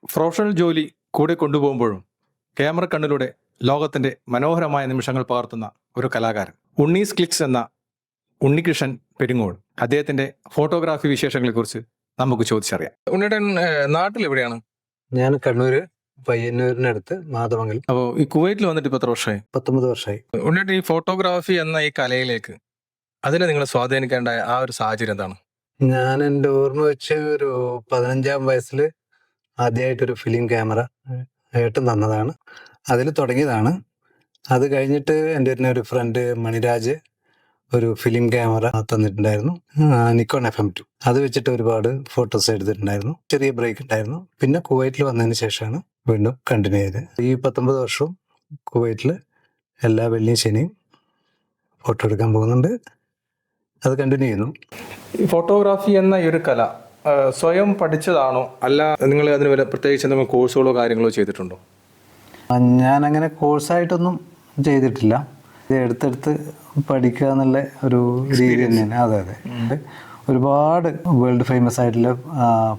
Professional ജോലി കൂടെ കൊണ്ടുപോകുമ്പോഴും camera കണ്ണിലൂടെ ലോകത്തിന്റെ മനോഹരമായ നിമിഷങ്ങൾ പകർത്തുന്ന ഒരു കലാകാരൻ ഉണ്ണീസ് ക്ലിക്സ് എന്ന ഉണ്ണികൃഷ്ണൻ പെരിങ്ങോട്. അദ്ദേഹത്തിന്റെ ഫോട്ടോഗ്രാഫി വിശേഷങ്ങളെക്കുറിച്ച് നമുക്ക് ചോദിച്ചറിയാം. ഉണ്ണിയേട്ടൻ നാട്ടിൽ എവിടെയാണ്? ഞാൻ കണ്ണൂര് പയ്യന്നൂരിനടുത്ത് മാതമംഗലം. അപ്പോൾ ഈ കുവൈറ്റിൽ വന്നിട്ട് ഇപ്പോൾ എത്ര വർഷമായി? 19 വർഷമായി. ഉണ്ണിയേട്ടൻ ഈ ഫോട്ടോഗ്രാഫി എന്ന ഈ കലയിലേക്ക് അതിനെ നിങ്ങൾ സ്വാധീനിക്കേണ്ട ആ ഒരു സാഹചര്യം എന്താണ്? ഞാൻ എൻ്റെ ഓർമ്മ വെച്ച് ഒരു 15-ാം വയസ്സിൽ ആദ്യമായിട്ടൊരു ഫിലിം ക്യാമറ ഏട്ടൻ തന്നതാണ്. അതിൽ തുടങ്ങിയതാണ്. അത് കഴിഞ്ഞിട്ട് എൻ്റെ ഒരു ഫ്രണ്ട് മണിരാജ് ഒരു ഫിലിം ക്യാമറ തന്നിട്ടുണ്ടായിരുന്നു, നിക്കോൺ FM2. അത് വെച്ചിട്ട് ഒരുപാട് ഫോട്ടോസ് എടുത്തിട്ടുണ്ടായിരുന്നു. ചെറിയ ബ്രേക്ക് ഉണ്ടായിരുന്നു. പിന്നെ കുവൈറ്റിൽ വന്നതിന് ശേഷമാണ് വീണ്ടും കണ്ടിന്യൂ ചെയ്തത്. ഈ 19 വർഷവും കുവൈറ്റിൽ എല്ലാ വെള്ളിയും ശനിയും ഫോട്ടോ എടുക്കാൻ പോകുന്നുണ്ട്. അത് കണ്ടിന്യൂ ചെയ്യുന്നു. ഈ ഫോട്ടോഗ്രാഫി എന്ന ഈ ഒരു കല സ്വയം പഠിച്ചതാണോ, അല്ല നിങ്ങൾ അതിന് വല്ല പ്രത്യേകിച്ച് എന്തെങ്കിലും കോഴ്സുകളോ കാര്യങ്ങളോ ചെയ്തിട്ടുണ്ടോ? ഞാൻ അങ്ങനെ കോഴ്സായിട്ടൊന്നും ചെയ്തിട്ടില്ല. ഇത് എടുത്തെടുത്ത് പഠിക്കുക എന്നുള്ള ഒരു രീതി തന്നെയാണ്. അതെ അതെ. ഒരുപാട് വേൾഡ് ഫേമസ് ആയിട്ടുള്ള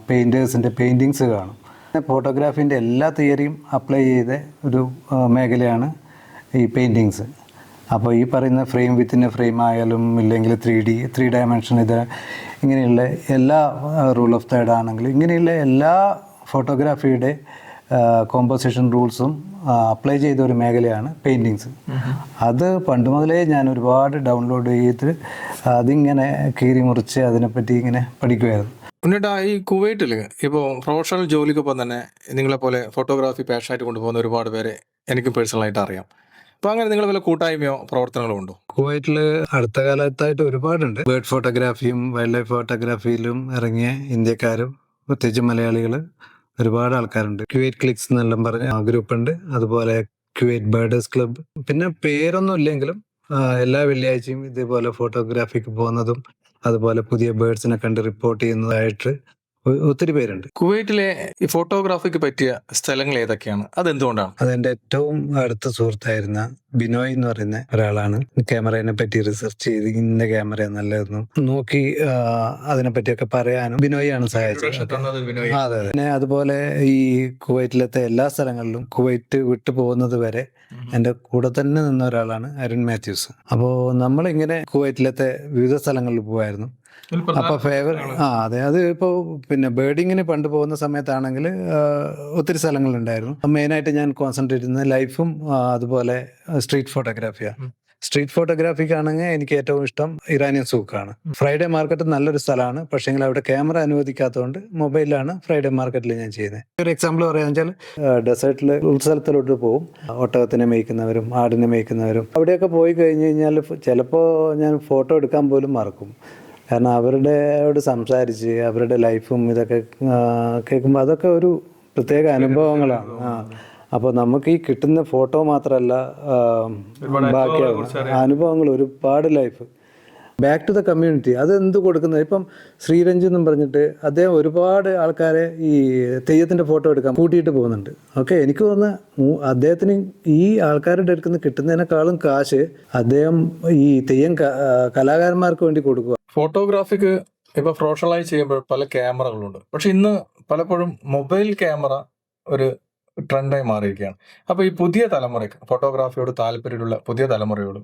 പെയിൻറ്റേഴ്സിൻ്റെ പെയിൻറ്റിങ്സ് കാണും. ഫോട്ടോഗ്രാഫീൻ്റെ എല്ലാ തിയറിയും അപ്ലൈ ചെയ്ത ഒരു മേഖലയാണ് ഈ പെയിൻറ്റിങ്സ്. അപ്പോൾ ഈ പറയുന്ന ഫ്രെയിം വിത്തിൻ്റെ ഫ്രെയിം ആയാലും ഇല്ലെങ്കിൽ 3 ഡയമെൻഷൻ ഇത് ഇങ്ങനെയുള്ള എല്ലാ റൂൾ ഓഫ് തേർഡ് ആണെങ്കിലും ഇങ്ങനെയുള്ള എല്ലാ ഫോട്ടോഗ്രാഫിയുടെ കോമ്പോസിഷൻ റൂൾസും അപ്ലൈ ചെയ്ത ഒരു മേഖലയാണ് പെയിൻറ്റിങ്സ്. അത് പണ്ട് മുതലേ ഞാൻ ഒരുപാട് ഡൗൺലോഡ് ചെയ്ത് അതിങ്ങനെ കീറി മുറിച്ച് അതിനെപ്പറ്റി ഇങ്ങനെ പഠിക്കുമായിരുന്നു. എന്നിട്ട് ഈ കുവൈറ്റിൽ ഇപ്പോൾ പ്രൊഫഷണൽ ജോലിക്കൊപ്പം തന്നെ നിങ്ങളെപ്പോലെ ഫോട്ടോഗ്രാഫി പാഷനായിട്ട് കൊണ്ടുപോകുന്ന ഒരുപാട് പേരെ എനിക്ക് പേഴ്സണലായിട്ട് അറിയാം. അപ്പോൾ അങ്ങനെ നിങ്ങൾ വല്ല കൂട്ടായ്മയോ പ്രവർത്തനങ്ങളോ ഉണ്ടോ? കുവൈറ്റിൽ അടുത്ത കാലത്തായിട്ട് ഒരുപാടുണ്ട്. ബേർഡ് ഫോട്ടോഗ്രാഫിയും വൈൽഡ് ലൈഫ് ഫോട്ടോഗ്രാഫിയിലും ഇറങ്ങിയ ഇന്ത്യക്കാരും പ്രത്യേകിച്ച് മലയാളികൾ ഒരുപാട് ആൾക്കാരുണ്ട്. കുവൈറ്റ് ക്ലിക്സ് എന്നെല്ലാം പറഞ്ഞ ഗ്രൂപ്പുണ്ട്. അതുപോലെ കുവൈറ്റ് ബേർഡേഴ്സ് ക്ലബ്ബ്. പിന്നെ പേരൊന്നും ഇല്ലെങ്കിലും എല്ലാ വെള്ളിയാഴ്ചയും ഇതേപോലെ ഫോട്ടോഗ്രാഫിക്ക് പോകുന്നതും അതുപോലെ പുതിയ ബേർഡ്സിനെ കണ്ട് റിപ്പോർട്ട് ചെയ്യുന്നതായിട്ട് ഒത്തിരി പേരുണ്ട്. കുവൈറ്റിലെ ഈ ഫോട്ടോഗ്രാഫിക്ക് പറ്റിയ സ്ഥലങ്ങൾ ഏതൊക്കെയാണ്? അതെന്തുകൊണ്ടാണ്? അതെന്റെ ഏറ്റവും അടുത്ത സുഹൃത്തായിരുന്ന ബിനോയ് എന്ന് പറയുന്ന ഒരാളാണ് ക്യാമറയെ പറ്റി റിസർച്ച് ചെയ്ത് ഇന്ന ക്യാമറ നല്ലതെന്നും നോക്കി അതിനെപ്പറ്റിയൊക്കെ പറയാനും ബിനോയാണ് സഹായിച്ചത്. അതെ. പിന്നെ അതുപോലെ ഈ കുവൈറ്റിലത്തെ എല്ലാ സ്ഥലങ്ങളിലും കുവൈറ്റ് വിട്ടു പോകുന്നത് വരെ എൻ്റെ കൂടെ തന്നെ നിന്ന ഒരാളാണ് അരുൺ മാത്യൂസ്. അപ്പോൾ നമ്മളിങ്ങനെ കുവൈറ്റിലത്തെ വിവിധ സ്ഥലങ്ങളിൽ പോകുമായിരുന്നു. അപ്പൊ അതെ. അത് ഇപ്പോൾ പിന്നെ ബേർഡിങ്ങിന് പണ്ട് പോകുന്ന സമയത്താണെങ്കിൽ ഒത്തിരി സ്ഥലങ്ങളുണ്ടായിരുന്നു. മെയിനായിട്ട് ഞാൻ കോൺസെൻട്രേറ്റ് ചെയ്യുന്നത് ലൈഫും അതുപോലെ സ്ട്രീറ്റ് ഫോട്ടോഗ്രാഫിയാണ്. സ്ട്രീറ്റ് ഫോട്ടോഗ്രാഫിക്കാണെങ്കിൽ എനിക്ക് ഏറ്റവും ഇഷ്ടം ഇറാനിയൻ സൂക്കാണ്. ഫ്രൈഡേ മാർക്കറ്റ് നല്ലൊരു സ്ഥലമാണ്. പക്ഷേങ്കിൽ അവിടെ ക്യാമറ അനുവദിക്കാത്തതുകൊണ്ട് മൊബൈലിലാണ് ഫ്രൈഡേ മാർക്കറ്റിൽ ഞാൻ ചെയ്യുന്നത്. ഒരു എക്സാമ്പിൾ പറയാന്ന് വെച്ചാൽ ഡെസേർട്ടിൽ ഉത്സവത്തിലോട്ട് പോകും. ഒട്ടകത്തിനെ മേയ്ക്കുന്നവരും ആടിനെ മേയ്ക്കുന്നവരും അവിടെയൊക്കെ പോയി കഴിഞ്ഞ് കഴിഞ്ഞാൽ ചിലപ്പോൾ ഞാൻ ഫോട്ടോ എടുക്കാൻ പോലും മറക്കും. കാരണം അവരോട് സംസാരിച്ച് അവരുടെ ലൈഫും ഇതൊക്കെ കേൾക്കുമ്പോൾ അതൊക്കെ ഒരു പ്രത്യേക അനുഭവങ്ങളാണ്. അപ്പോൾ നമുക്ക് ഈ കിട്ടുന്ന ഫോട്ടോ മാത്രമല്ല, ബാക്കിയാവും അനുഭവങ്ങൾ, ഒരുപാട് life. Back to the community അത് എന്ത് കൊടുക്കുന്നത്. ഇപ്പം ശ്രീരഞ്ജു എന്നും പറഞ്ഞിട്ട് അദ്ദേഹം ഒരുപാട് ആൾക്കാരെ ഈ തെയ്യത്തിൻ്റെ ഫോട്ടോ എടുക്കാൻ കൂട്ടിയിട്ട് പോകുന്നുണ്ട്. ഓക്കെ, എനിക്ക് തോന്നുന്നു അദ്ദേഹത്തിന് ഈ ആൾക്കാരുടെ അടുക്കുന്ന കിട്ടുന്നതിനേക്കാളും കാശ് അദ്ദേഹം ഈ തെയ്യം കലാകാരന്മാർക്ക് വേണ്ടി കൊടുക്കുക. ഫോട്ടോഗ്രാഫിക്ക് ഇപ്പോൾ പ്രൊഫഷണലായി ചെയ്യുമ്പോൾ പല ക്യാമറകളുണ്ട്. പക്ഷെ ഇന്ന് പലപ്പോഴും മൊബൈൽ ക്യാമറ ഒരു ട്രെൻഡായി മാറിയിരിക്കുകയാണ്. അപ്പോൾ ഈ പുതിയ തലമുറയ്ക്ക് ഫോട്ടോഗ്രാഫിയോട് താല്പര്യമുള്ള പുതിയ തലമുറയോട്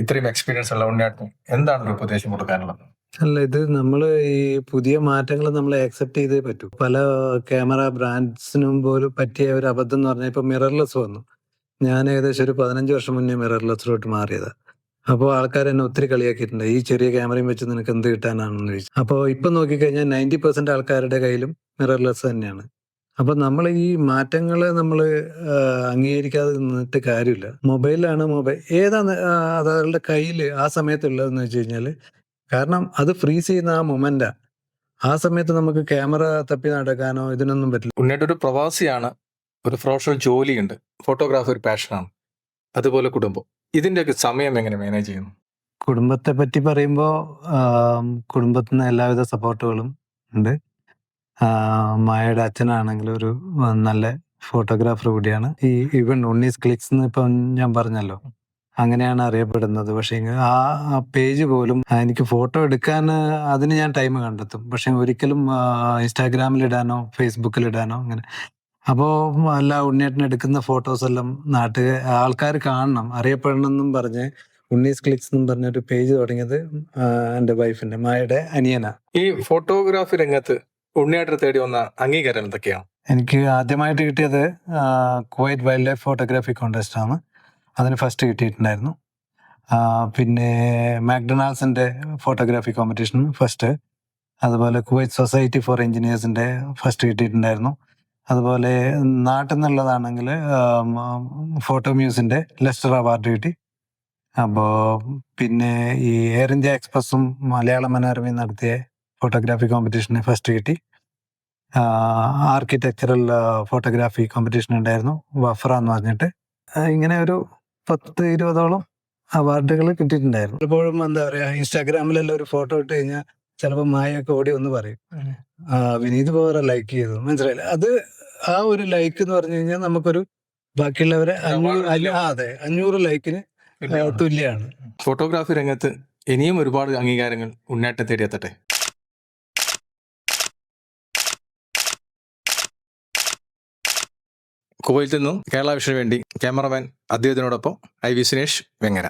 ഇത്രയും എക്സ്പീരിയൻസ് ഉള്ള ഉണ്ണിയേട്ടൻ എന്താണ് ഒരു ഉപദേശം കൊടുക്കാനുള്ളത്? അല്ല, ഇത് നമ്മൾ ഈ പുതിയ മാറ്റങ്ങൾ നമ്മൾ ആക്സെപ്റ്റ് ചെയ്തേ പറ്റൂ. പല ക്യാമറ ബ്രാൻഡ്സിനും പോലും പറ്റിയ ഒരു അബദ്ധം എന്ന് പറഞ്ഞാൽ ഇപ്പോൾ മിറർലെസ് വന്നു. ഞാൻ ഏകദേശം ഒരു 15 വർഷം മുന്നേ മിറർലെസ്സിലോട്ട് മാറിയതാണ്. അപ്പോൾ ആൾക്കാർ എന്നെ ഒത്തിരി കളിയാക്കിയിട്ടുണ്ട്. ഈ ചെറിയ ക്യാമറയും വെച്ച് നിനക്ക് എന്ത് കിട്ടാനാണെന്ന് ചോദിച്ചു. അപ്പോൾ ഇപ്പം നോക്കിക്കഴിഞ്ഞാൽ 90% ആൾക്കാരുടെ കയ്യിലും മിറർലെസ് തന്നെയാണ്. അപ്പോൾ നമ്മൾ ഈ മാറ്റങ്ങളെ നമ്മൾ അംഗീകരിക്കാതെ നിന്നിട്ട് കാര്യമില്ല. മൊബൈലാണ് ഏതാണ് അതവരുടെ കയ്യിൽ ആ സമയത്തുള്ളതെന്ന് വെച്ച് കഴിഞ്ഞാൽ, കാരണം അത് ഫ്രീസ് ചെയ്യുന്ന ആ മൊമെന്റാണ്. ആ സമയത്ത് നമുക്ക് ക്യാമറ തപ്പി നടക്കാനോ ഇതിനൊന്നും പറ്റില്ല. ഉണ്ണിയേട്ടൻ ഒരു പ്രവാസിയാണ്, ഒരു പ്രൊഫഷണൽ ജോലിയുണ്ട്, ഫോട്ടോഗ്രാഫി ഒരു പാഷനാണ്, അതുപോലെ കുടുംബം. ഇതിൻ്റെയൊക്കെ സമയം എങ്ങനെ മാനേജ് ചെയ്യുന്നു? കുടുംബത്തെ പറ്റി പറയുമ്പോൾ കുടുംബത്തിൽ നിന്ന് എല്ലാവിധ സപ്പോർട്ടുകളും ഉണ്ട്. മായയുടെ അച്ഛനാണെങ്കിൽ ഒരു നല്ല ഫോട്ടോഗ്രാഫർ കൂടിയാണ്. ഈ ഈവൻ ഉണ്ണീസ് ക്ലിക്സ് എന്ന് ഇപ്പം ഞാൻ പറഞ്ഞല്ലോ, അങ്ങനെയാണ് അറിയപ്പെടുന്നത്. പക്ഷേ ആ പേജ് പോലും എനിക്ക് ഫോട്ടോ എടുക്കാൻ അതിന് ഞാൻ ടൈം കണ്ടെത്തും. പക്ഷെ ഒരിക്കലും ഇൻസ്റ്റാഗ്രാമിൽ ഇടാനോ ഫേസ്ബുക്കിൽ ഇടാനോ അങ്ങനെ. അപ്പോൾ അല്ല ഉണ്ണിയേട്ടൻ എടുക്കുന്ന ഫോട്ടോസ് എല്ലാം ആൾക്കാർ കാണണം, അറിയപ്പെടണം എന്നും പറഞ്ഞ് ഉണ്ണീസ് ക്ലിക്സ് എന്നും പറഞ്ഞൊരു പേജ് തുടങ്ങിയത് എൻ്റെ വൈഫിന്റെ മായയുടെ അനിയനാ. ഈ ഫോട്ടോഗ്രാഫി രംഗത്ത് ഉണ്ണിയേട്ടനെ തേടി വന്ന അംഗീകാരം എന്തൊക്കെയാണ്? എനിക്ക് ആദ്യമായിട്ട് കിട്ടിയത് Kuwait wild life photography contest ആണ്. അതിന് ഫസ്റ്റ് കിട്ടിയിട്ടുണ്ടായിരുന്നു. പിന്നെ മാക്ഡൊണാൾഡ്സിന്റെ ഫോട്ടോഗ്രാഫി കോമ്പറ്റീഷൻ ഫസ്റ്റ്. അതുപോലെ കുവൈറ്റ് സൊസൈറ്റി ഫോർ എഞ്ചിനീയേഴ്സിന്റെ ഫസ്റ്റ് കിട്ടിയിട്ടുണ്ടായിരുന്നു. അതുപോലെ നാട്ടിൽ നിന്നുള്ളതാണെങ്കിൽ ഫോട്ടോ മ്യൂസിന്റെ ലെസ്റ്റർ അവാർഡ് കിട്ടി. അപ്പോൾ പിന്നെ ഈ എയർ ഇന്ത്യ എക്സ്പ്രസും മലയാള മനോരമയും നടത്തിയ ഫോട്ടോഗ്രാഫി കോമ്പറ്റീഷന് ഫസ്റ്റ് കിട്ടി. ആർക്കിടെക്ചറൽ ഫോട്ടോഗ്രാഫി കോമ്പറ്റീഷൻ ഉണ്ടായിരുന്നു, വഫ്ര എന്ന് പറഞ്ഞിട്ട്. ഇങ്ങനെ ഒരു 10-20ഓളം അവാർഡുകൾ കിട്ടിയിട്ടുണ്ടായിരുന്നു. പലപ്പോഴും എന്താ പറയാ, ഇൻസ്റ്റാഗ്രാമിലെല്ലാം ഒരു ഫോട്ടോ ഇട്ട് കഴിഞ്ഞാൽ ചിലപ്പോൾ മായൊക്കെ ഓടി ഒന്ന് പറയും, വിനീത് പോറെ ലൈക്ക് ചെയ്തു, മനസ്സിലായില്ല. അത് ആ ഒരു ലൈക്ക് എന്ന് പറഞ്ഞു കഴിഞ്ഞാൽ നമുക്കൊരു ബാക്കിയുള്ളവരെ 500 ലൈക്കിന് തുല്യമാണ്. ഫോട്ടോഗ്രാഫി രംഗത്ത് ഇനിയും ഒരുപാട് അംഗീകാരങ്ങൾ ഉണ്ണിയേട്ടനെ തേടി എത്തട്ടെ. കുവൈത്തിൽ നിന്നും കേരള വിഷന് വേണ്ടി ക്യാമറമാൻ അദ്ദേഹത്തിനോടൊപ്പം ഐ വി സുനേഷ് വെങ്ങര.